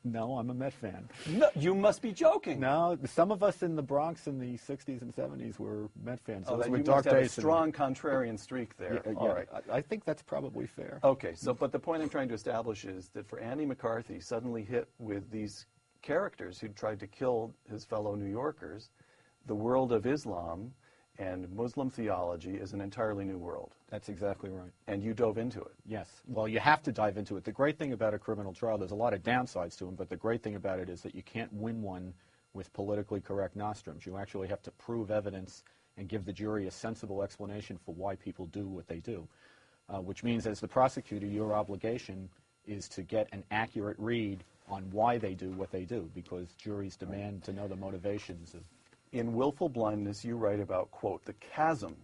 No, I'm a Met fan. No, you must be joking. No, some of us in the Bronx in the 60s and 70s were Met fans. Oh, Those that were you dark must have a days. strong contrarian streak there. Yeah, All right. I think that's probably fair. Okay, so but the point I'm trying to establish is that for Andy McCarthy, suddenly hit with these characters who tried to kill his fellow New Yorkers, the world of Islam and Muslim theology is an entirely new world. That's exactly right. And you dove into it. Yes. Well, you have to dive into it. The great thing about a criminal trial, there's a lot of downsides to them, but the great thing about it is that you can't win one with politically correct nostrums. You actually have to prove evidence and give the jury a sensible explanation for why people do what they do, which means as the prosecutor, your obligation is to get an accurate read on why they do what they do, because juries demand to know the motivations of. In Willful Blindness, you write about, quote, the chasm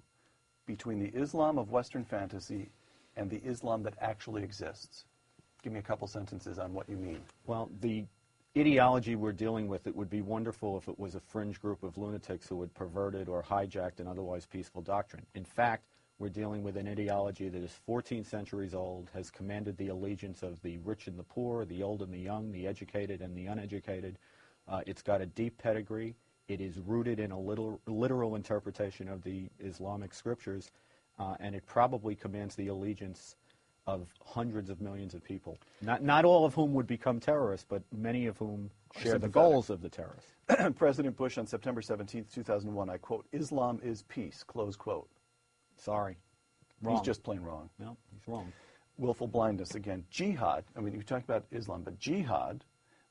between the Islam of Western fantasy and the Islam that actually exists. Give me a couple sentences on what you mean. Well, the ideology we're dealing with, it would be wonderful if it was a fringe group of lunatics who had perverted or hijacked an otherwise peaceful doctrine. In fact, we're dealing with an ideology that is 14 centuries old, has commanded the allegiance of the rich and the poor, the old and the young, the educated and the uneducated. It's got a deep pedigree. It is rooted in a literal interpretation of the Islamic scriptures, and it probably commands the allegiance of hundreds of millions of people. Not all of whom would become terrorists, but many of whom share the goals of the terrorists. President Bush on September 17, 2001, I quote, Islam is peace, close quote. Sorry. Wrong. He's just plain wrong. No, he's wrong. Willful blindness, again. Jihad, I mean, you talk about Islam, but jihad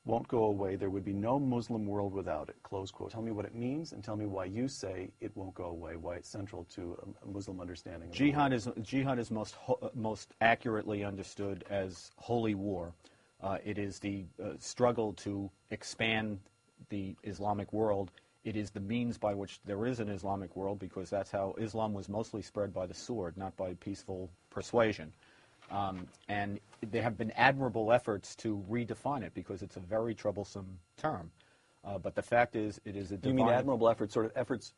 won't go away. There would be no Muslim world without it, close quote. Tell me what it means and tell me why you say it won't go away, why it's central to a Muslim understanding of jihad is most accurately understood as holy war. It is the struggle to expand the Islamic world. It is the means by which there is an Islamic world, because that's how Islam was mostly spread, by the sword, not by peaceful persuasion. And there have been admirable efforts to redefine it, because it's a very troublesome term. But the fact is, it is a divine... You mean admirable efforts, sort of efforts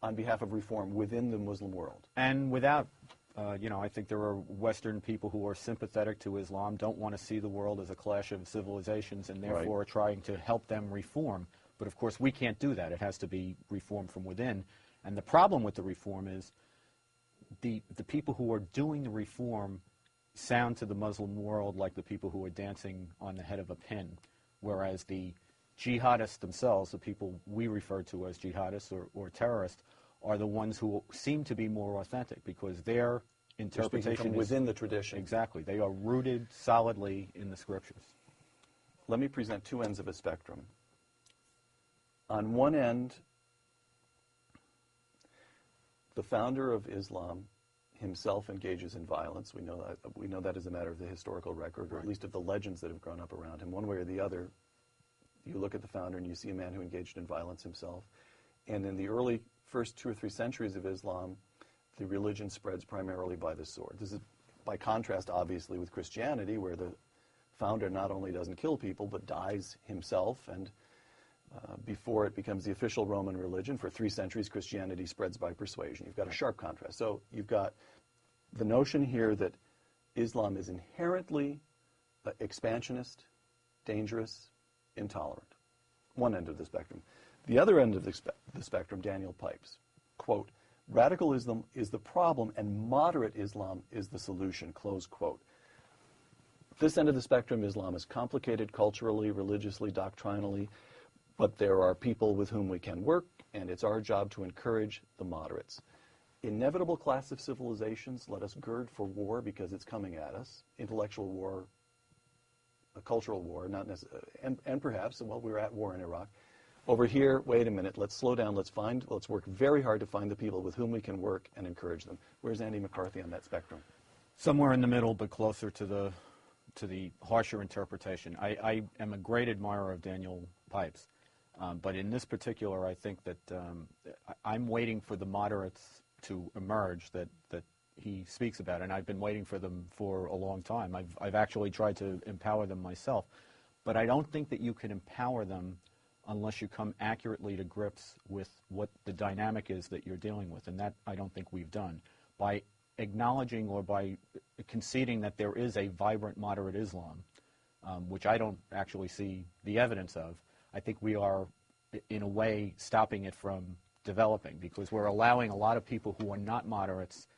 on behalf of reform within the Muslim world? And without, I think there are Western people who are sympathetic to Islam, don't want to see the world as a clash of civilizations, and therefore are trying to help them reform. But of course, we can't do that. It has to be reformed from within. And the problem with the reform is the people who are doing the reform sound to the Muslim world like the people who are dancing on the head of a pin, whereas the jihadists themselves, the people we refer to as jihadists or terrorists, are the ones who seem to be more authentic, because their interpretation from within the tradition. Exactly. They are rooted solidly in the scriptures. Let me present two ends of a spectrum. On one end, the founder of Islam himself engages in violence. We know that as a matter of the historical record, or at least of the legends that have grown up around him. One way or the other, you look at the founder and you see a man who engaged in violence himself. And in the early first 2 or 3 centuries of Islam, the religion spreads primarily by the sword. This is by contrast, obviously, with Christianity, where the founder not only doesn't kill people, but dies himself, and before it becomes the official Roman religion, for 3 centuries, Christianity spreads by persuasion. You've got a sharp contrast. So you've got the notion here that Islam is inherently expansionist, dangerous, intolerant. One end of the spectrum. The other end of the spectrum, Daniel Pipes, quote, radical Islam is the problem and moderate Islam is the solution, close quote. This end of the spectrum, Islam is complicated culturally, religiously, doctrinally, but there are people with whom we can work, and it's our job to encourage the moderates. Inevitable class of civilizations, let us gird for war because it's coming at us. Intellectual war, a cultural war, not necessarily, and perhaps, well, we were at war in Iraq. Over here, wait a minute, let's slow down, let's work very hard to find the people with whom we can work and encourage them. Where's Andy McCarthy on that spectrum? Somewhere in the middle, but closer to the harsher interpretation. I am a great admirer of Daniel Pipes. But in this particular, I think that I'm waiting for the moderates to emerge that he speaks about, and I've been waiting for them for a long time. I've actually tried to empower them myself. But I don't think that you can empower them unless you come accurately to grips with what the dynamic is that you're dealing with, and that I don't think we've done. By acknowledging or by conceding that there is a vibrant moderate Islam, which I don't actually see the evidence of, I think we are, in a way, stopping it from developing, because we're allowing a lot of people who are not moderates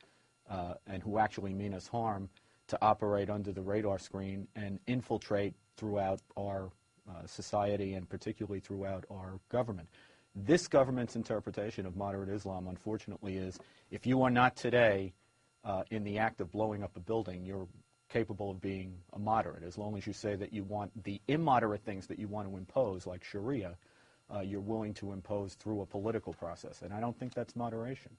and who actually mean us harm to operate under the radar screen and infiltrate throughout our society and particularly throughout our government. This government's interpretation of moderate Islam, unfortunately, is if you are not today in the act of blowing up a building, you're capable of being a moderate. As long as you say that you want the immoderate things that you want to impose, like Sharia, you're willing to impose through a political process. And I don't think that's moderation.